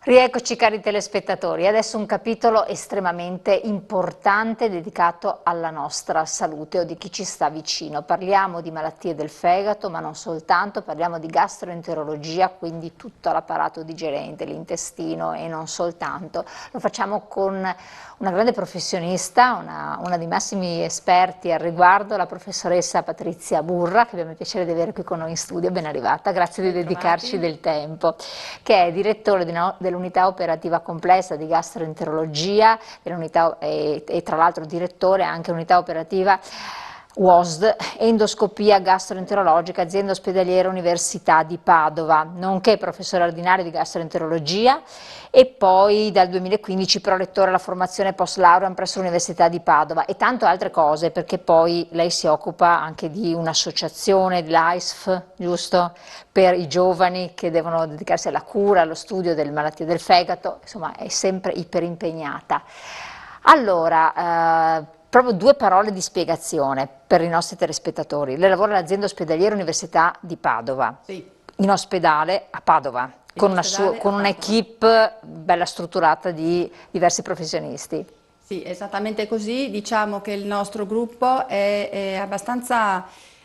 Rieccoci cari telespettatori, adesso un capitolo estremamente importante dedicato alla nostra salute o di chi ci sta vicino. Parliamo di malattie del fegato, ma non soltanto, parliamo di gastroenterologia, quindi tutto l'apparato digerente, l'intestino e non soltanto. Lo facciamo con una grande professionista, una dei massimi esperti al riguardo, la professoressa Patrizia Burra, che abbiamo il piacere di avere qui con noi in studio. Ben arrivata, grazie di dedicarci del tempo, che è direttore dell'unità operativa complessa di gastroenterologia e tra l'altro direttore anche unità operativa UOSD, endoscopia gastroenterologica, azienda ospedaliera Università di Padova, nonché professore ordinario di gastroenterologia e poi dal 2015 prolettore alla formazione post lauream presso l'Università di Padova e tante altre cose, perché poi lei si occupa anche di un'associazione, l'AISF, giusto? Per i giovani che devono dedicarsi alla cura, allo studio delle malattie del fegato, insomma è sempre iperimpegnata. Allora, proprio due parole di spiegazione per i nostri telespettatori. Lei lavora all'azienda ospedaliera Università di Padova, Sì, in ospedale a Padova, in ospedale a con Padova. un'equipe bella strutturata di diversi professionisti. Sì, esattamente così. Diciamo che il nostro gruppo è abbastanza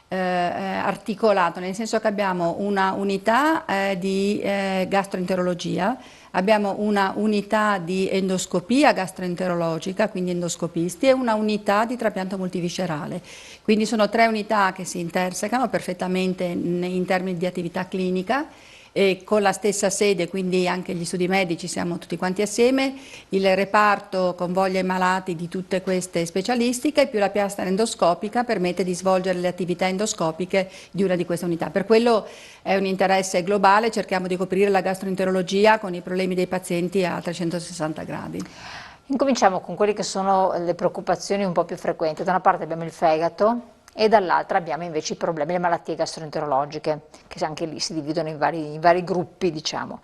articolato, nel senso che abbiamo una unità di gastroenterologia, abbiamo una unità di endoscopia gastroenterologica, quindi endoscopisti, e una unità di trapianto multiviscerale. Quindi sono tre unità che si intersecano perfettamente in termini di attività clinica. E con la stessa sede, quindi anche gli studi medici, siamo tutti quanti assieme, il reparto convoglia i malati di tutte queste specialistiche, più la piastra endoscopica permette di svolgere le attività endoscopiche di una di queste unità. Per quello è un interesse globale, cerchiamo di coprire la gastroenterologia con i problemi dei pazienti a 360 gradi. Incominciamo con quelle che sono le preoccupazioni un po' più frequenti. Da una parte abbiamo il fegato e dall'altra abbiamo invece i problemi, le malattie gastroenterologiche, che anche lì si dividono in vari gruppi, diciamo.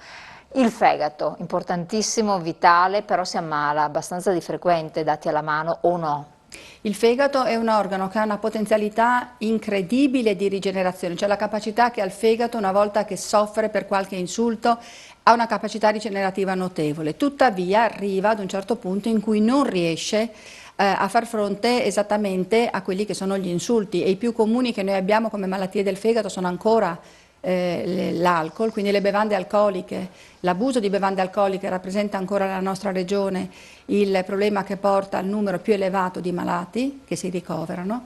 Il fegato, importantissimo, vitale, però si ammala abbastanza di frequente, dati alla mano o no? Il fegato è un organo che ha una potenzialità incredibile di rigenerazione, cioè la capacità che ha il fegato una volta che soffre per qualche insulto ha una capacità rigenerativa notevole, tuttavia arriva ad un certo punto in cui non riesce a far fronte esattamente a quelli che sono gli insulti, e i più comuni che noi abbiamo come malattie del fegato sono ancora l'alcol, quindi le bevande alcoliche. L'abuso di bevande alcoliche rappresenta ancora nella nostra regione il problema che porta al numero più elevato di malati che si ricoverano.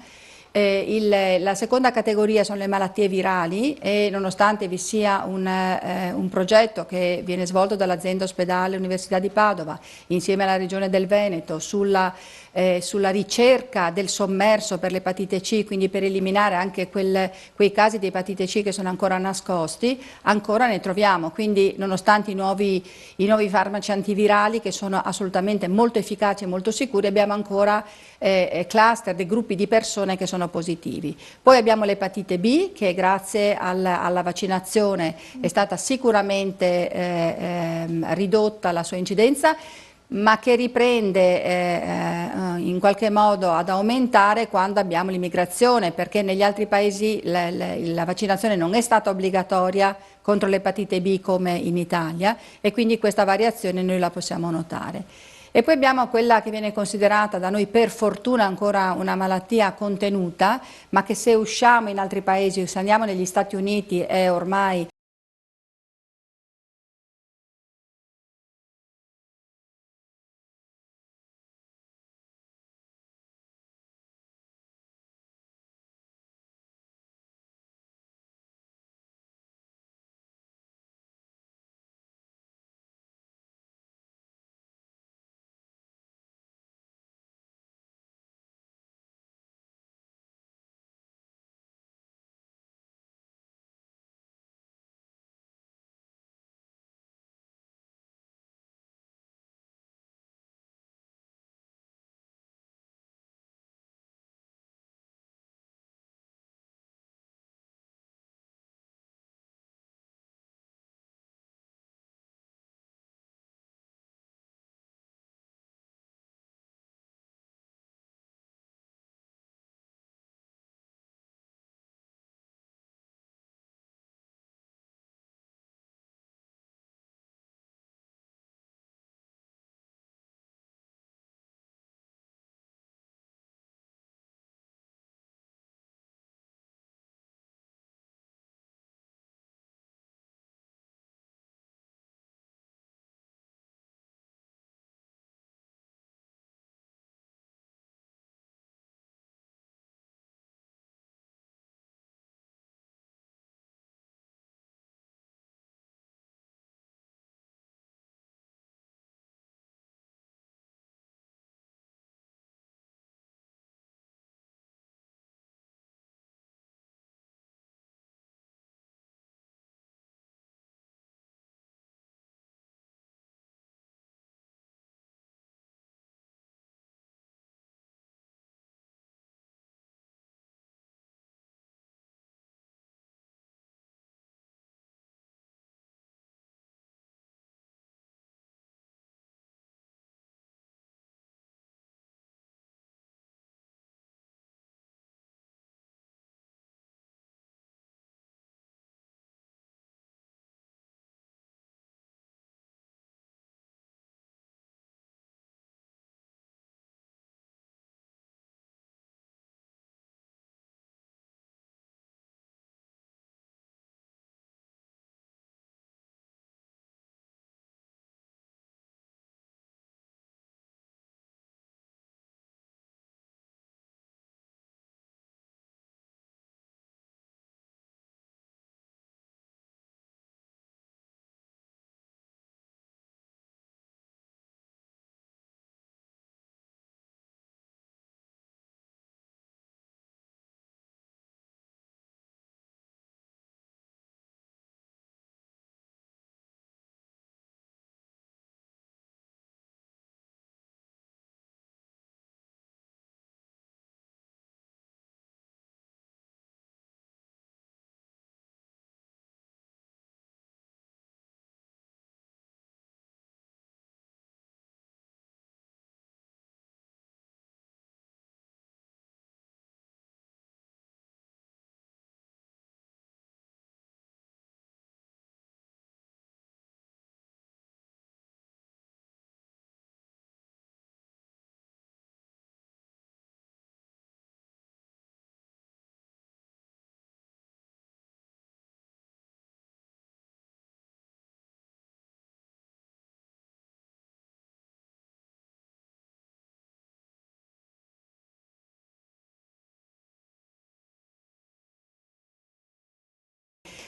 La seconda categoria sono le malattie virali, e nonostante vi sia un progetto che viene svolto dall'azienda ospedale Università di Padova insieme alla Regione del Veneto sulla ricerca del sommerso per l'epatite C, quindi per eliminare anche quei casi di epatite C che sono ancora nascosti, ancora ne troviamo, quindi nonostante i nuovi farmaci antivirali che sono assolutamente molto efficaci e molto sicuri, abbiamo ancora cluster, dei gruppi di persone che sono positivi. Poi abbiamo l'epatite B, che grazie alla vaccinazione è stata sicuramente ridotta la sua incidenza, ma che riprende in qualche modo ad aumentare quando abbiamo l'immigrazione, perché negli altri paesi la vaccinazione non è stata obbligatoria contro l'epatite B come in Italia, e quindi questa variazione noi la possiamo notare. E poi abbiamo quella che viene considerata da noi per fortuna ancora una malattia contenuta, ma che se usciamo in altri paesi, se andiamo negli Stati Uniti, è ormai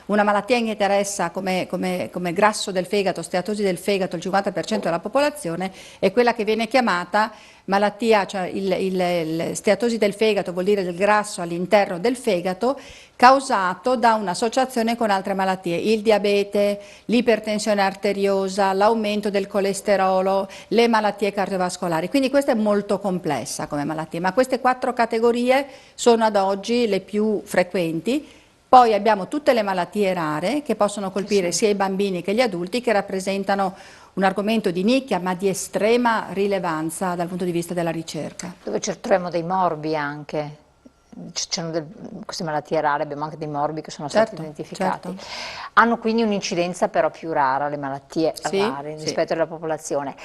una malattia che interessa come grasso del fegato, steatosi del fegato, il 50% della popolazione, è quella che viene chiamata malattia, cioè il steatosi del fegato vuol dire del grasso all'interno del fegato, causato da un'associazione con altre malattie, il diabete, l'ipertensione arteriosa, l'aumento del colesterolo, le malattie cardiovascolari. Quindi questa è molto complessa come malattia, ma queste 4 categorie sono ad oggi le più frequenti. Poi abbiamo tutte le malattie rare che possono colpire sia i bambini che gli adulti, che rappresentano un argomento di nicchia ma di estrema rilevanza dal punto di vista della ricerca. Dove troviamo dei morbi anche. Queste malattie rare, abbiamo anche dei morbi che sono stati identificati. Certo. Hanno quindi un'incidenza però più rara, le malattie rare rispetto alla popolazione.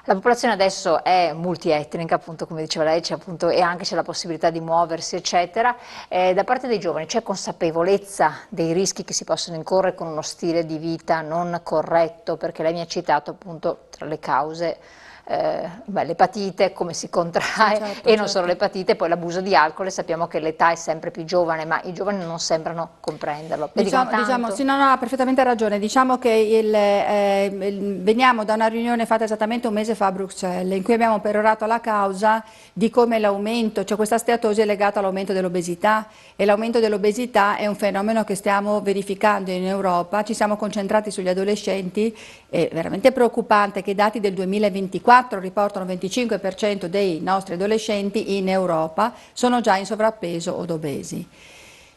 La popolazione adesso è multietnica, appunto come diceva lei, e anche c'è la possibilità di muoversi, eccetera. Da parte dei giovani c'è consapevolezza dei rischi che si possono incorrere con uno stile di vita non corretto, perché lei mi ha citato appunto tra le cause l'epatite, come si contrae, e non solo l'epatite, poi l'abuso di alcol, e sappiamo che l'età è sempre più giovane, ma i giovani non sembrano comprenderlo. Diciamo, sì, no, ha perfettamente ragione. Diciamo che veniamo da una riunione fatta esattamente un mese fa a Bruxelles, in cui abbiamo perorato la causa di come l'aumento, cioè questa steatosi è legata all'aumento dell'obesità, e l'aumento dell'obesità è un fenomeno che stiamo verificando in Europa. Ci siamo concentrati sugli adolescenti, è veramente preoccupante che i dati del 2024 riportano il 25% dei nostri adolescenti in Europa sono già in sovrappeso o obesi.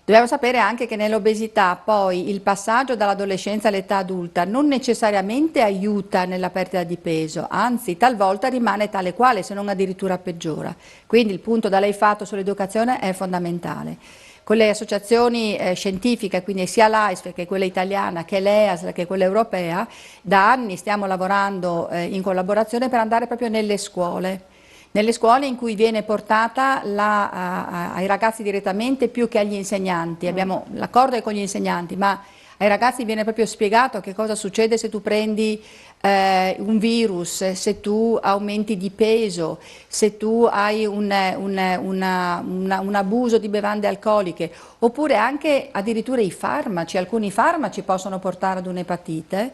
Dobbiamo sapere anche che nell'obesità poi il passaggio dall'adolescenza all'età adulta non necessariamente aiuta nella perdita di peso, anzi talvolta rimane tale quale, se non addirittura peggiora. Quindi il punto da lei fatto sull'educazione è fondamentale. Con le associazioni scientifiche, quindi sia l'AISF che quella italiana, che l'EASL, che quella europea, da anni stiamo lavorando in collaborazione per andare proprio nelle scuole in cui viene portata ai ragazzi direttamente più che agli insegnanti. Abbiamo l'accordo con gli insegnanti, ma ai ragazzi viene proprio spiegato che cosa succede se tu prendi un virus, se tu aumenti di peso, se tu hai un abuso di bevande alcoliche, oppure anche addirittura i farmaci. Alcuni farmaci possono portare ad un'epatite.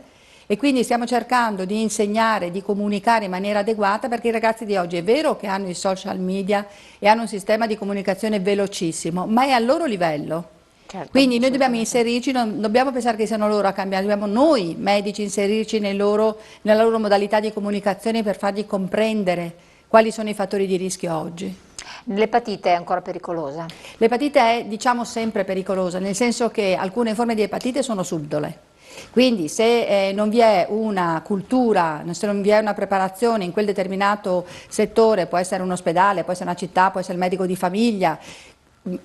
E quindi stiamo cercando di insegnare, di comunicare in maniera adeguata, perché i ragazzi di oggi è vero che hanno i social media e hanno un sistema di comunicazione velocissimo, ma è al loro livello. Certo, quindi noi dobbiamo inserirci, non dobbiamo pensare che siano loro a cambiare, dobbiamo noi medici inserirci nella loro modalità di comunicazione per fargli comprendere quali sono i fattori di rischio oggi. L'epatite è ancora pericolosa? L'epatite è, diciamo, sempre pericolosa, nel senso che alcune forme di epatite sono subdole. Quindi se non vi è una cultura, se non vi è una preparazione in quel determinato settore, può essere un ospedale, può essere una città, può essere il medico di famiglia,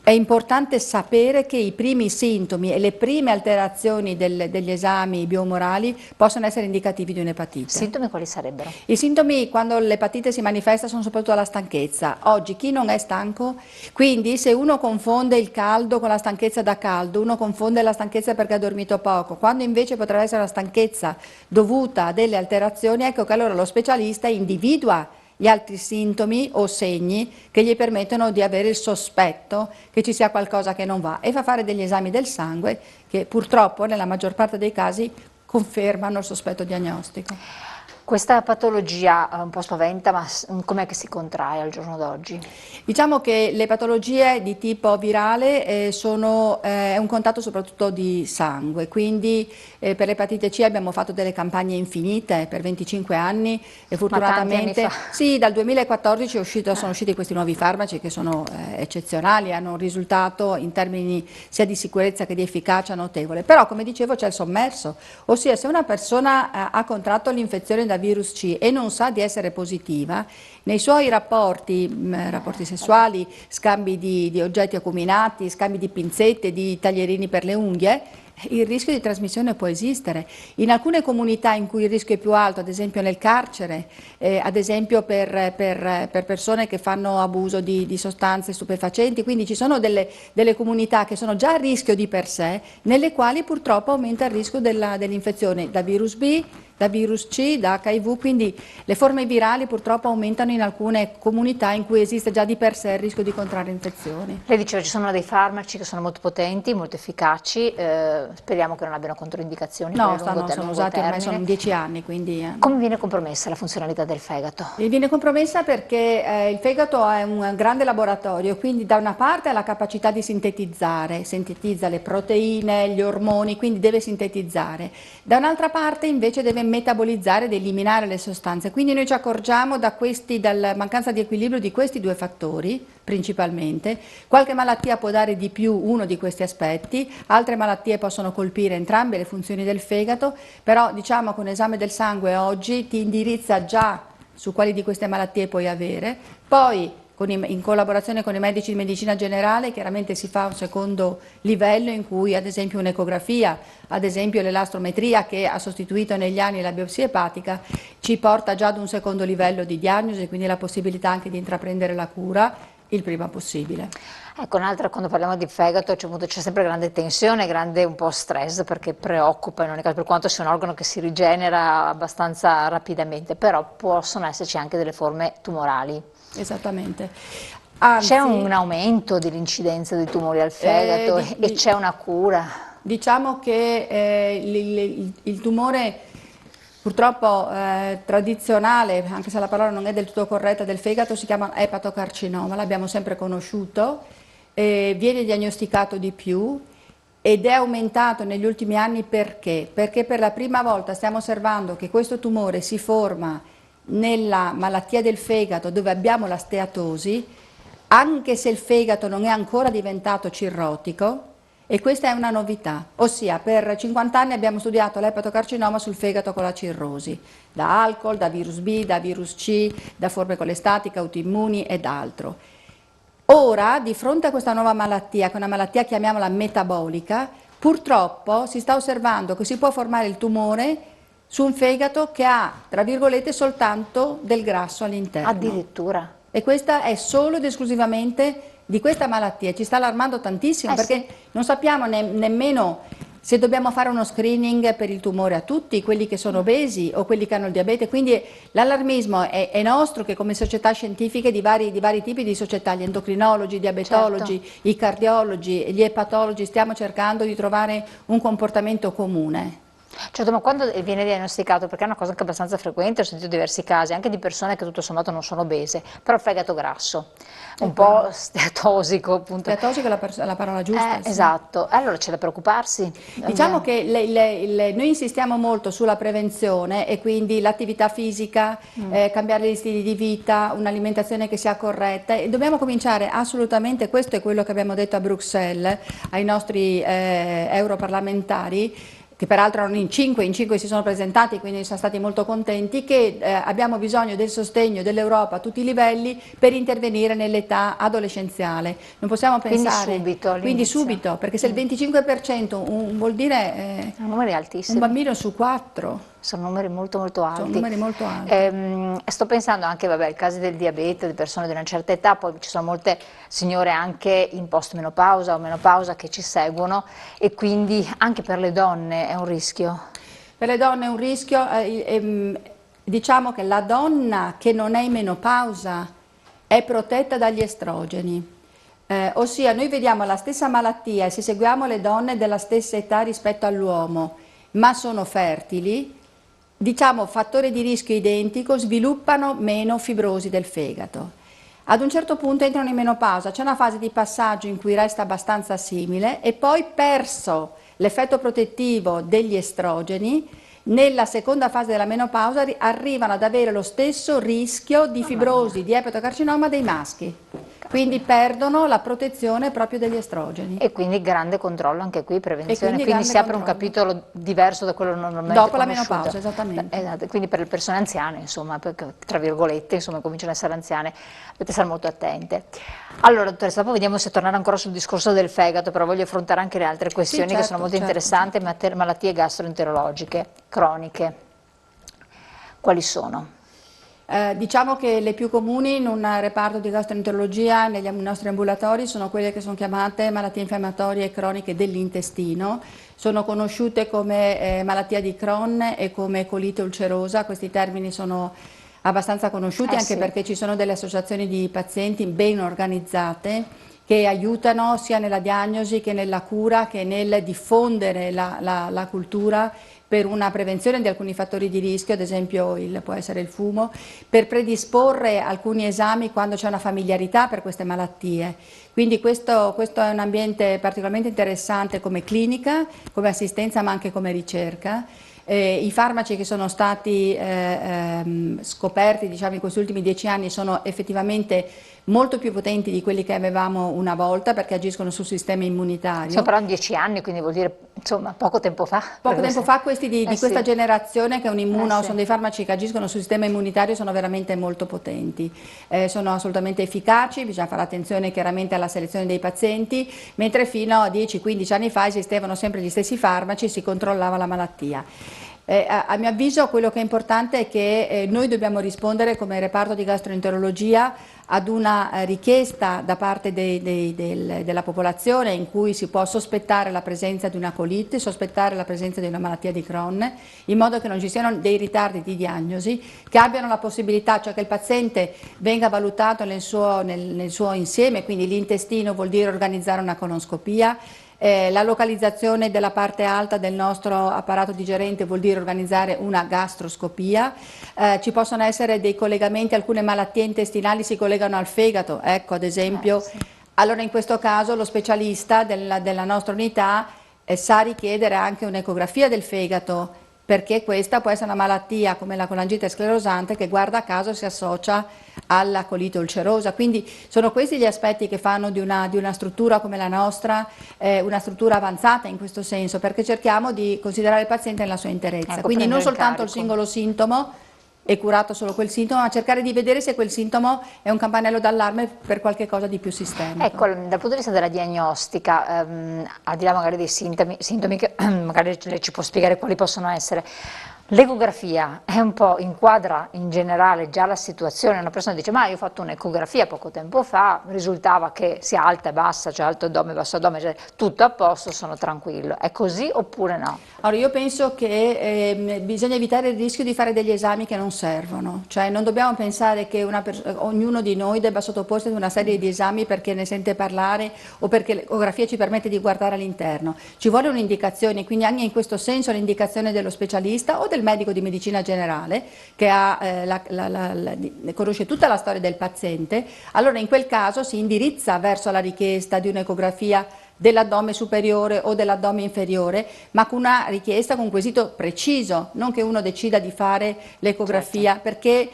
è importante sapere che i primi sintomi e le prime alterazioni degli esami biomorali possono essere indicativi di un'epatite. Sintomi quali sarebbero? I sintomi quando l'epatite si manifesta sono soprattutto la stanchezza. Oggi chi non è stanco? Quindi se uno confonde il caldo con la stanchezza da caldo, uno confonde la stanchezza perché ha dormito poco, quando invece potrebbe essere una stanchezza dovuta a delle alterazioni, ecco che allora lo specialista individua gli altri sintomi o segni che gli permettono di avere il sospetto che ci sia qualcosa che non va, e fa fare degli esami del sangue che purtroppo nella maggior parte dei casi confermano il sospetto diagnostico. Questa patologia un po' spaventa, ma com'è che si contrae al giorno d'oggi? Diciamo che le patologie di tipo virale è un contatto soprattutto di sangue, quindi per l'epatite C abbiamo fatto delle campagne infinite per 25 anni e fortunatamente sì, dal 2014 sono usciti questi nuovi farmaci che sono eccezionali, hanno un risultato in termini sia di sicurezza che di efficacia notevole, però come dicevo c'è il sommerso, ossia se una persona ha contratto l'infezione da virus C e non sa di essere positiva, nei suoi rapporti sessuali, scambi di oggetti acuminati, scambi di pinzette, di taglierini per le unghie, il rischio di trasmissione può esistere. In alcune comunità in cui il rischio è più alto, ad esempio nel carcere, ad esempio per persone che fanno abuso di sostanze stupefacenti, quindi ci sono delle comunità che sono già a rischio di per sé, nelle quali purtroppo aumenta il rischio dell'infezione da virus B, da virus C, da HIV, quindi le forme virali purtroppo aumentano in alcune comunità in cui esiste già di per sé il rischio di contrarre infezioni. Lei diceva ci sono dei farmaci che sono molto potenti, molto efficaci, speriamo che non abbiano controindicazioni No, per il lungo sono lungo usati ormai, termine. sono 10 anni, quindi... Come viene compromessa la funzionalità del fegato? Viene compromessa perché il fegato è un grande laboratorio, quindi da una parte ha la capacità di sintetizzare, sintetizza le proteine, gli ormoni, quindi deve sintetizzare. Da un'altra parte invece deve metabolizzare ed eliminare le sostanze. Quindi noi ci accorgiamo dalla mancanza di equilibrio di questi due fattori, principalmente. Qualche malattia può dare di più uno di questi aspetti, altre malattie possono colpire entrambe le funzioni del fegato, però diciamo che un esame del sangue oggi ti indirizza già su quali di queste malattie puoi avere, poi in collaborazione con i medici di medicina generale chiaramente si fa un secondo livello in cui ad esempio un'ecografia, ad esempio l'elastrometria che ha sostituito negli anni la biopsia epatica ci porta già ad un secondo livello di diagnosi, quindi la possibilità anche di intraprendere la cura il prima possibile. Ecco, quando parliamo di fegato c'è sempre grande tensione, grande un po' stress perché preoccupa in ogni caso, per quanto sia un organo che si rigenera abbastanza rapidamente, però possono esserci anche delle forme tumorali. Esattamente. C'è un aumento dell'incidenza dei tumori al fegato e c'è una cura? Diciamo che il tumore purtroppo tradizionale, anche se la parola non è del tutto corretta, del fegato si chiama epatocarcinoma, l'abbiamo sempre conosciuto, viene diagnosticato di più ed è aumentato negli ultimi anni perché? Perché per la prima volta stiamo osservando che questo tumore si forma nella malattia del fegato dove abbiamo la steatosi, anche se il fegato non è ancora diventato cirrotico, e questa è una novità, ossia per 50 anni abbiamo studiato l'epatocarcinoma sul fegato con la cirrosi, da alcol, da virus B, da virus C, da forme colestatiche, autoimmuni ed altro. Ora, di fronte a questa nuova malattia, che è una malattia chiamiamola metabolica, purtroppo si sta osservando che si può formare il tumore su un fegato che ha, tra virgolette, soltanto del grasso all'interno. Addirittura? E questa è solo ed esclusivamente di questa malattia, ci sta allarmando tantissimo perché sì. non sappiamo nemmeno se dobbiamo fare uno screening per il tumore a tutti, quelli che sono obesi o quelli che hanno il diabete, quindi l'allarmismo è nostro che come società scientifiche di vari tipi di società, gli endocrinologi, i diabetologi, certo, i cardiologi, gli epatologi, stiamo cercando di trovare un comportamento comune. Certo, ma quando viene diagnosticato, perché è una cosa anche abbastanza frequente, ho sentito diversi casi, anche di persone che tutto sommato non sono obese, però il fegato grasso, un po' steatosico appunto. Steatosico è la parola giusta. Sì. Esatto, allora c'è da preoccuparsi. Diciamo che noi insistiamo molto sulla prevenzione e quindi l'attività fisica, cambiare gli stili di vita, un'alimentazione che sia corretta e dobbiamo cominciare assolutamente, questo è quello che abbiamo detto a Bruxelles ai nostri europarlamentari, che peraltro erano in cinque si sono presentati, quindi siamo stati molto contenti, che abbiamo bisogno del sostegno dell'Europa a tutti i livelli per intervenire nell'età adolescenziale. Non possiamo pensare... Quindi subito, perché se il 25% vuol dire numeri altissimi. Un bambino su 4. Sono numeri molto molto alti. Sono numeri molto alti. Sto pensando anche, vabbè, ai casi del diabete, di persone di una certa età, poi ci sono molte signore anche in post-menopausa o menopausa che ci seguono e quindi anche per le donne è un rischio. Per le donne è un rischio, diciamo che la donna che non è in menopausa è protetta dagli estrogeni. Ossia noi vediamo la stessa malattia e se seguiamo le donne della stessa età rispetto all'uomo, ma sono fertili, diciamo fattore di rischio identico, sviluppano meno fibrosi del fegato. Ad un certo punto entrano in menopausa, c'è una fase di passaggio in cui resta abbastanza simile e poi perso l'effetto protettivo degli estrogeni, nella seconda fase della menopausa arrivano ad avere lo stesso rischio di fibrosi, di epatocarcinoma dei maschi. Quindi perdono la protezione proprio degli estrogeni. E quindi grande controllo anche qui, prevenzione, quindi si apre un capitolo diverso da quello normalmente dopo la conosciuto. menopausa, esattamente. Esatto, quindi per le persone anziane, insomma, perché, tra virgolette, insomma, cominciano ad essere anziane, dovete stare molto attente. Allora, dottoressa, dopo vediamo se tornare ancora sul discorso del fegato, però voglio affrontare anche le altre questioni che sono molto interessanti, malattie gastroenterologiche, croniche. Quali sono? Diciamo che le più comuni in un reparto di gastroenterologia negli nostri ambulatori sono quelle che sono chiamate malattie infiammatorie croniche dell'intestino, sono conosciute come malattia di Crohn e come colite ulcerosa. Questi termini sono abbastanza conosciuti anche sì. perché ci sono delle associazioni di pazienti ben organizzate che aiutano sia nella diagnosi che nella cura che nel diffondere la cultura per una prevenzione di alcuni fattori di rischio, ad esempio può essere il fumo, per predisporre alcuni esami quando c'è una familiarità per queste malattie. Quindi questo è un ambiente particolarmente interessante come clinica, come assistenza ma anche come ricerca. I farmaci che sono stati scoperti, diciamo, in questi ultimi 10 anni sono effettivamente molto più potenti di quelli che avevamo una volta perché agiscono sul sistema immunitario. Stiamo parlando di 10 anni, quindi vuol dire insomma poco tempo fa. Poco tempo fa questi di questa sì. generazione che è un sì. sono dei farmaci che agiscono sul sistema immunitario, sono veramente molto potenti, sono assolutamente efficaci, bisogna fare attenzione chiaramente alla selezione dei pazienti, mentre fino a 10-15 anni fa esistevano sempre gli stessi farmaci e si controllava la malattia. A mio avviso quello che è importante è che noi dobbiamo rispondere come reparto di gastroenterologia ad una richiesta da parte della popolazione in cui si può sospettare la presenza di una colite, sospettare la presenza di una malattia di Crohn, in modo che non ci siano dei ritardi di diagnosi, che abbiano la possibilità, cioè che il paziente venga valutato nel suo insieme, quindi l'intestino vuol dire organizzare una colonoscopia, la localizzazione della parte alta del nostro apparato digerente vuol dire organizzare una gastroscopia, ci possono essere dei collegamenti, alcune malattie intestinali si collegano al fegato, ecco ad esempio, sì. Allora in questo caso lo specialista della nostra unità sa richiedere anche un'ecografia del fegato, perché questa può essere una malattia come la colangite sclerosante che guarda caso si associa alla colite ulcerosa. Quindi sono questi gli aspetti che fanno di una struttura come la nostra una struttura avanzata in questo senso, perché cerchiamo di considerare il paziente nella sua interezza. Ecco, Quindi non prendere in soltanto il carico. singolo sintomo è curato solo quel sintomo, ma cercare di vedere se quel sintomo è un campanello d'allarme per qualche cosa di più sistemico. Ecco, dal punto di vista della diagnostica, al di là magari dei sintomi che magari lei ci può spiegare quali possono essere, l'ecografia è un po' inquadra in generale già la situazione, una persona dice ma io ho fatto un'ecografia poco tempo fa, risultava che sia alta e bassa, cioè alto addome, basso addome, cioè tutto a posto, sono tranquillo, è così oppure no? Allora io penso che bisogna evitare il rischio di fare degli esami che non servono, cioè non dobbiamo pensare che ognuno di noi debba sottoporsi ad una serie di esami perché ne sente parlare o perché l'ecografia ci permette di guardare all'interno, ci vuole un'indicazione, quindi anche in questo senso l'indicazione dello specialista o del medico di medicina generale che conosce tutta la storia del paziente, allora in quel caso si indirizza verso la richiesta di un'ecografia dell'addome superiore o dell'addome inferiore, ma con una richiesta, con un quesito preciso, non che uno decida di fare l'ecografia, certo. Perché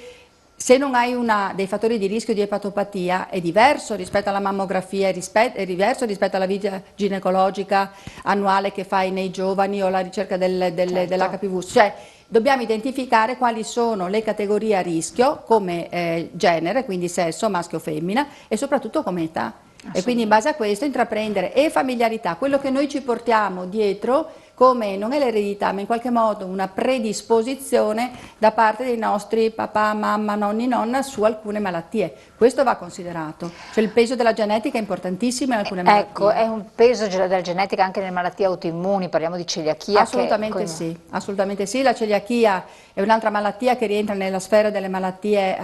se non hai dei fattori di rischio di epatopatia è diverso rispetto alla mammografia, è diverso rispetto alla visita ginecologica annuale che fai nei giovani o la ricerca certo. dell'HPV, cioè dobbiamo identificare quali sono le categorie a rischio come genere, quindi sesso, maschio o femmina e soprattutto come età. E quindi in base a questo intraprendere e familiarità, quello che noi ci portiamo dietro come non è l'eredità ma in qualche modo una predisposizione da parte dei nostri papà, mamma, nonni, nonna su alcune malattie. Questo va considerato, cioè il peso della genetica è importantissimo in alcune malattie. Ecco, è un peso della genetica anche nelle malattie autoimmuni, parliamo di celiachia. Assolutamente sì, assolutamente sì, la celiachia è un'altra malattia che rientra nella sfera delle malattie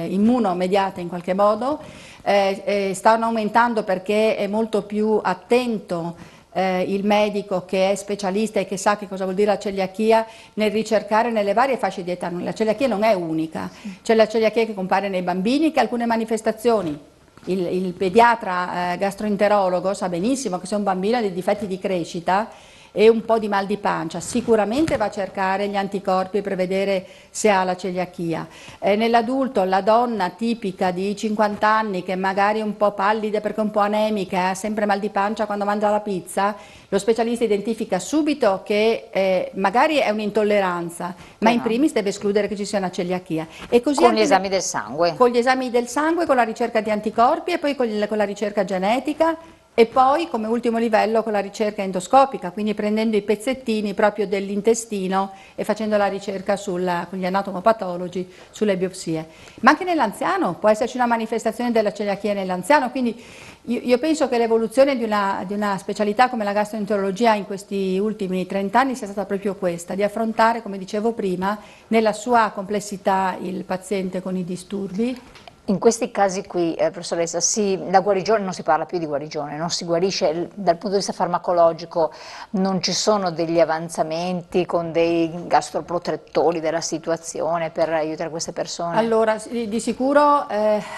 immunomediate in qualche modo, stanno aumentando perché è molto più attento il medico che è specialista e che sa che cosa vuol dire la celiachia nel ricercare nelle varie fasce di età. La celiachia non è unica, c'è la celiachia che compare nei bambini che ha alcune manifestazioni. Il pediatra gastroenterologo sa benissimo che se un bambino ha dei difetti di crescita e un po' di mal di pancia, sicuramente va a cercare gli anticorpi per vedere se ha la celiachia. Nell'adulto la donna tipica di 50 anni che magari è un po' pallida perché è un po' anemica, ha sempre mal di pancia quando mangia la pizza, lo specialista identifica subito che magari è un'intolleranza, ma in primis deve escludere che ci sia una celiachia. E così con gli esami del sangue. Con gli esami del sangue, con la ricerca di anticorpi e poi con la ricerca genetica. E poi come ultimo livello con la ricerca endoscopica, quindi prendendo i pezzettini proprio dell'intestino e facendo la ricerca con gli anatomopatologi sulle biopsie. Ma anche nell'anziano può esserci una manifestazione della celiachia nell'anziano, quindi io penso che l'evoluzione di una specialità come la gastroenterologia in questi ultimi 30 anni sia stata proprio questa, di affrontare, come dicevo prima, nella sua complessità il paziente con i disturbi. In questi casi qui, professoressa, la guarigione, non si parla più di guarigione, non si guarisce dal punto di vista farmacologico, non ci sono degli avanzamenti con dei gastroprotettori della situazione per aiutare queste persone? Allora, di sicuro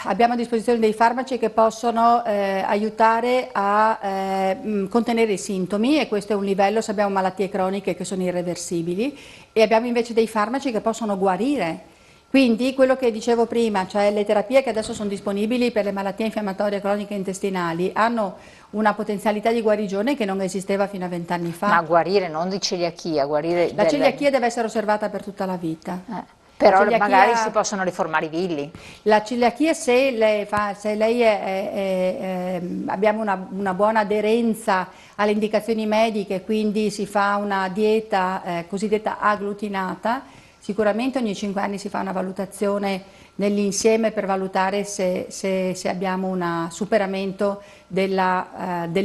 abbiamo a disposizione dei farmaci che possono aiutare a contenere i sintomi, e questo è un livello se abbiamo malattie croniche che sono irreversibili, e abbiamo invece dei farmaci che possono guarire. Quindi quello che dicevo prima, cioè le terapie che adesso sono disponibili per le malattie infiammatorie croniche intestinali, hanno una potenzialità di guarigione che non esisteva fino a 20 anni fa. Ma guarire non di celiachia, guarire La celiachia deve essere osservata per tutta la vita. Però magari si possono riformare i villi. La celiachia, se lei abbiamo una buona aderenza alle indicazioni mediche, quindi si fa una dieta cosiddetta agglutinata, sicuramente ogni 5 anni si fa una valutazione nell'insieme per valutare se abbiamo un superamento del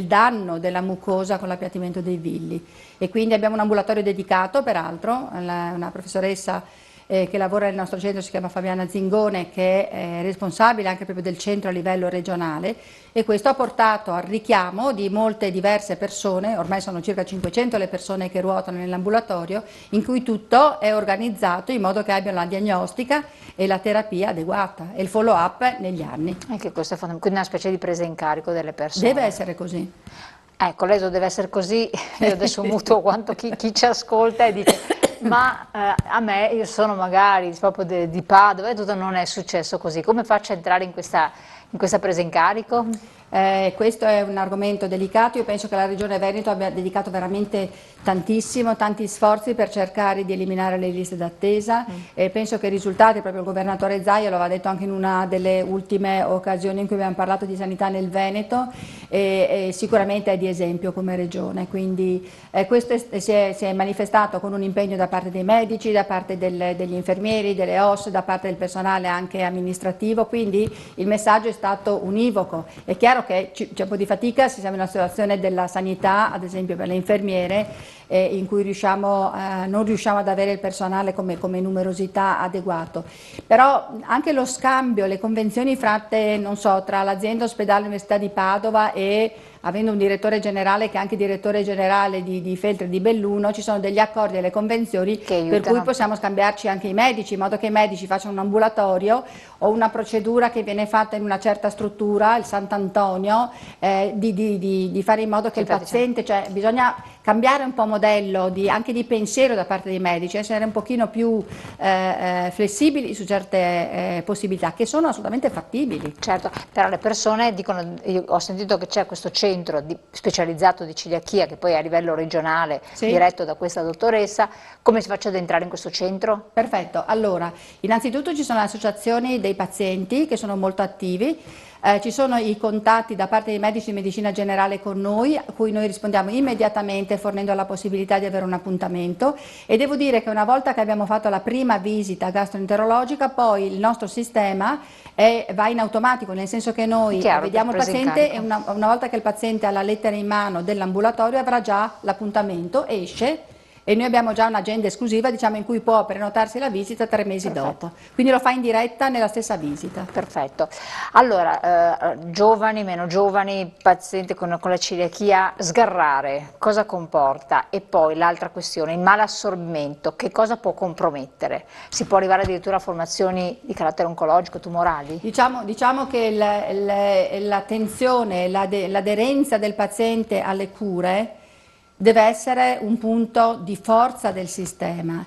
danno della mucosa con l'appiattimento dei villi. E quindi abbiamo un ambulatorio dedicato, peraltro, una professoressa che lavora nel nostro centro, si chiama Fabiana Zingone, che è responsabile anche proprio del centro a livello regionale, e questo ha portato al richiamo di molte diverse persone, ormai sono circa 500 le persone che ruotano nell'ambulatorio, in cui tutto è organizzato in modo che abbiano la diagnostica e la terapia adeguata e il follow up negli anni. Anche questo è fondamentale, quindi una specie di presa in carico delle persone. Deve essere così. Ecco, l'esodo deve essere così. Io adesso mutuo quanto chi ci ascolta e dice: ma a me, io sono magari proprio di Padova e tutto, non è successo così. Come faccio a entrare in questa presa in carico? Questo è un argomento delicato. Io penso che la Regione Veneto abbia dedicato veramente tanti sforzi per cercare di eliminare le liste d'attesa, e penso che i risultati, proprio il governatore Zaia lo aveva detto anche in una delle ultime occasioni in cui abbiamo parlato di sanità nel Veneto, e sicuramente è di esempio come Regione. Quindi questo si è manifestato con un impegno da parte dei medici, da parte degli infermieri, delle OS, da parte del personale anche amministrativo, quindi il messaggio è stato univoco. È chiaro che c'è un po' di fatica se siamo in una situazione della sanità, ad esempio per le infermiere, in cui non riusciamo ad avere il personale come numerosità adeguato. Però anche lo scambio, le convenzioni fatte, non so, tra l'azienda ospedale Università di Padova e, avendo un direttore generale che è anche direttore generale di Feltre di Belluno, ci sono degli accordi e le convenzioni per cui possiamo scambiarci anche i medici, in modo che i medici facciano un ambulatorio o una procedura che viene fatta in una certa struttura, il Sant'Antonio, di fare in modo che il paziente, cioè bisogna cambiare un po' modello anche di pensiero da parte dei medici, essere un pochino più flessibili su certe possibilità che sono assolutamente fattibili. Certo, però le persone dicono, io ho sentito che c'è questo centro specializzato di celiachia che poi è a livello regionale, diretto da questa dottoressa. Come si faccio ad entrare in questo centro? Perfetto, allora innanzitutto ci sono le associazioni dei pazienti che sono molto attivi. Ci sono i contatti da parte dei medici di medicina generale con noi, a cui noi rispondiamo immediatamente fornendo la possibilità di avere un appuntamento, e devo dire che una volta che abbiamo fatto la prima visita gastroenterologica, poi il nostro sistema va in automatico, nel senso che noi vediamo il paziente e una volta che il paziente ha la lettera in mano dell'ambulatorio avrà già l'appuntamento, esce. E noi abbiamo già un'agenda esclusiva, diciamo, in cui può prenotarsi la visita 3 mesi dopo. Quindi lo fa in diretta nella stessa visita. Perfetto. Allora, giovani, meno giovani, pazienti con la celiachia, sgarrare, cosa comporta? E poi l'altra questione, il malassorbimento, che cosa può compromettere? Si può arrivare addirittura a formazioni di carattere oncologico, tumorali? Diciamo che l'attenzione, l'aderenza del paziente alle cure deve essere un punto di forza del sistema.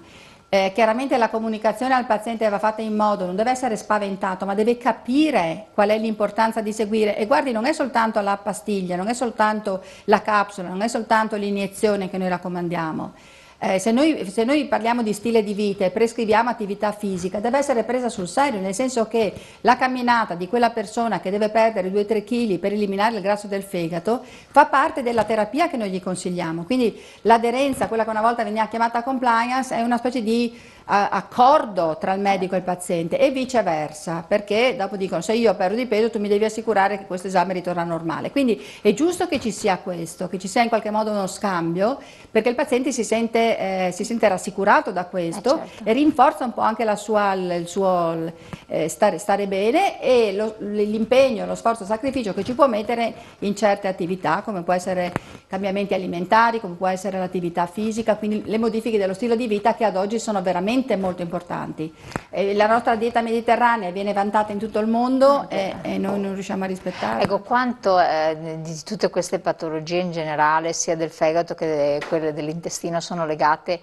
Chiaramente la comunicazione al paziente va fatta in modo, non deve essere spaventato, ma deve capire qual è l'importanza di seguire. E guardi, non è soltanto la pastiglia, non è soltanto la capsula, non è soltanto l'iniezione che noi raccomandiamo. Se noi parliamo di stile di vita e prescriviamo attività fisica, deve essere presa sul serio, nel senso che la camminata di quella persona che deve perdere 2-3 kg per eliminare il grasso del fegato fa parte della terapia che noi gli consigliamo. Quindi l'aderenza, quella che una volta veniva chiamata compliance, è una specie di accordo tra il medico e il paziente e viceversa, perché dopo dicono: se io perdo di peso tu mi devi assicurare che questo esame ritorna normale. Quindi è giusto che ci sia questo, che ci sia in qualche modo uno scambio, perché il paziente si sente rassicurato da questo, certo. e rinforza un po' anche il suo stare bene, e l'impegno, lo sforzo, il sacrificio che ci può mettere in certe attività, come può essere cambiamenti alimentari, come può essere l'attività fisica, quindi le modifiche dello stile di vita che ad oggi sono veramente molto importanti. La nostra dieta mediterranea viene vantata in tutto il mondo e noi non riusciamo a rispettarla. Ecco, quanto di tutte queste patologie in generale, sia del fegato che quelle dell'intestino, sono legate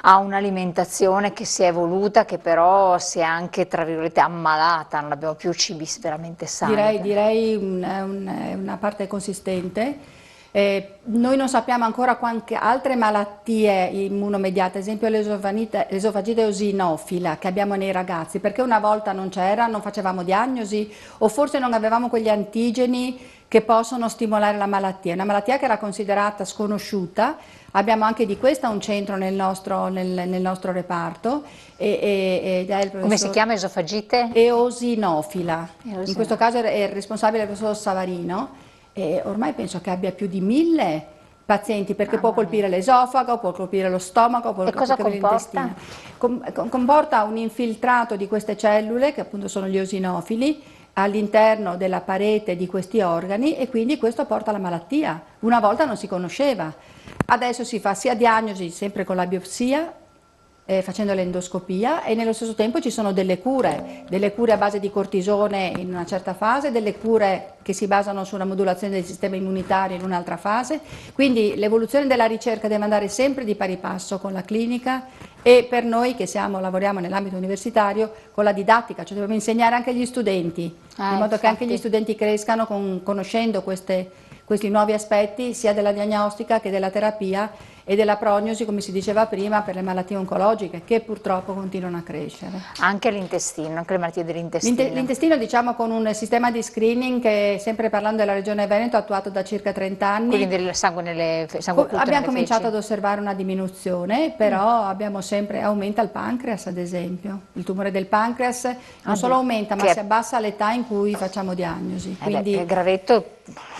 a un'alimentazione che si è evoluta, che però si è anche, tra virgolette, ammalata, non abbiamo più cibi veramente sani? Direi una parte consistente. Noi non sappiamo ancora quante altre malattie immunomediate, ad esempio l'esofagite eosinofila che abbiamo nei ragazzi, perché una volta non c'era, non facevamo diagnosi, o forse non avevamo quegli antigeni che possono stimolare la malattia. È una malattia che era considerata sconosciuta. Abbiamo anche di questa un centro nel nostro reparto. Ed è il Come si chiama, esofagite? Eosinofila. In questo caso è il responsabile il professor Savarino. E ormai penso che abbia più di 1000 pazienti, perché può colpire l'esofago, può colpire lo stomaco, può colpire l'intestino. Comporta un infiltrato di queste cellule, che appunto sono gli eosinofili, all'interno della parete di questi organi, e quindi questo porta alla malattia. Una volta non si conosceva. Adesso si fa sia diagnosi sempre con la biopsia, facendo l'endoscopia, e nello stesso tempo ci sono delle cure a base di cortisone in una certa fase, delle cure che si basano sulla modulazione del sistema immunitario in un'altra fase. Quindi l'evoluzione della ricerca deve andare sempre di pari passo con la clinica, e per noi che lavoriamo nell'ambito universitario con la didattica, cioè dobbiamo insegnare anche agli studenti, in modo che anche gli studenti crescano conoscendo questi nuovi aspetti sia della diagnostica che della terapia e della prognosi, come si diceva prima, per le malattie oncologiche, che purtroppo continuano a crescere. Anche l'intestino, anche le malattie dell'intestino. L'intestino, diciamo, con un sistema di screening che, sempre parlando della Regione Veneto, è attuato da circa 30 anni. Quindi del sangue occulto abbiamo cominciato ad osservare una diminuzione, però aumenta il pancreas, ad esempio. Il tumore del pancreas non solo aumenta, ma si abbassa l'età in cui facciamo diagnosi. Quindi è gravetto.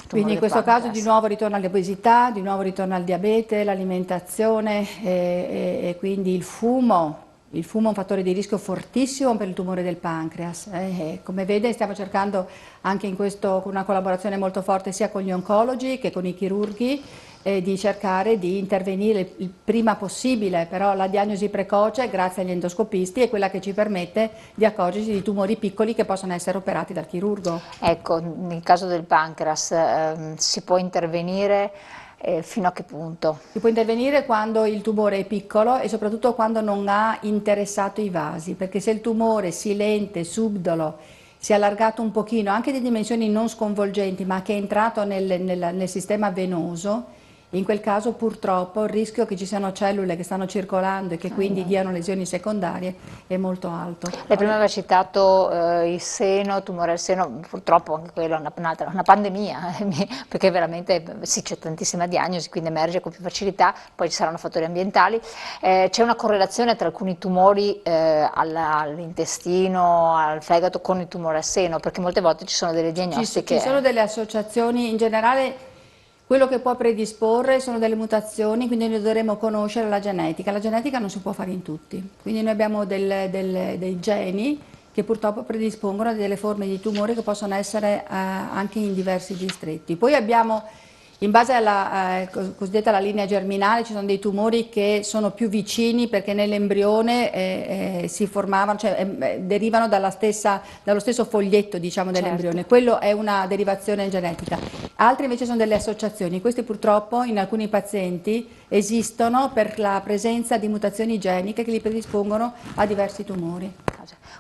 Quindi in questo caso di nuovo ritorna all'obesità, di nuovo ritorna al diabete, l'alimentazione e quindi il fumo. Il fumo è un fattore di rischio fortissimo per il tumore del pancreas. Come vede, stiamo cercando anche in questo, con una collaborazione molto forte sia con gli oncologi che con i chirurghi, di cercare di intervenire il prima possibile, però la diagnosi precoce, grazie agli endoscopisti, è quella che ci permette di accorgerci di tumori piccoli che possono essere operati dal chirurgo. Ecco, nel caso del pancreas si può intervenire fino a che punto? Si può intervenire quando il tumore è piccolo e soprattutto quando non ha interessato i vasi, perché se il tumore silente, subdolo, si è allargato un pochino, anche di dimensioni non sconvolgenti, ma che è entrato nel sistema venoso, in quel caso purtroppo il rischio che ci siano cellule che stanno circolando e che quindi diano lesioni secondarie è molto alto. Lei prima aveva citato il seno, tumore al seno, purtroppo anche quella è una pandemia, perché veramente sì, c'è tantissima diagnosi, quindi emerge con più facilità, poi ci saranno fattori ambientali. C'è una correlazione tra alcuni tumori all'intestino, al fegato, con il tumore al seno, perché molte volte ci sono delle diagnostiche. Ci sono delle associazioni, in generale. Quello che può predisporre sono delle mutazioni, quindi noi dovremo conoscere la genetica. La genetica non si può fare in tutti, quindi noi abbiamo dei geni che purtroppo predispongono a delle forme di tumore che possono essere anche in diversi distretti. Poi abbiamo, in base alla cosiddetta la linea germinale, ci sono dei tumori che sono più vicini perché nell'embrione si formavano, cioè derivano dallo stesso foglietto, diciamo, dell'embrione. Certo. Quello è una derivazione genetica. Altri invece sono delle associazioni. Questi purtroppo in alcuni pazienti esistono per la presenza di mutazioni geniche che li predispongono a diversi tumori.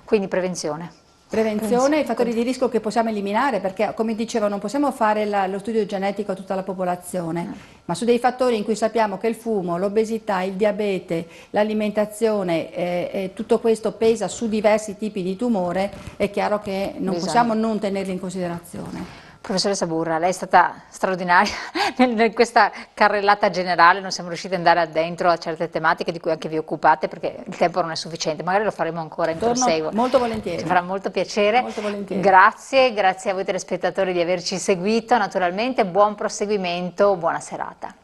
Quindi prevenzione. Prevenzione, i fattori di rischio che possiamo eliminare, perché come dicevo non possiamo fare lo studio genetico a tutta la popolazione, ma su dei fattori in cui sappiamo che il fumo, l'obesità, il diabete, l'alimentazione, tutto questo pesa su diversi tipi di tumore, è chiaro che non possiamo non tenerli in considerazione. Professoressa Burra, lei è stata straordinaria in questa carrellata generale, non siamo riusciti ad andare addentro a certe tematiche di cui anche vi occupate perché il tempo non è sufficiente, magari lo faremo ancora in proseguo. Molto volentieri. Ci farà molto piacere. Molto volentieri. Grazie a voi telespettatori di averci seguito, naturalmente buon proseguimento, buona serata.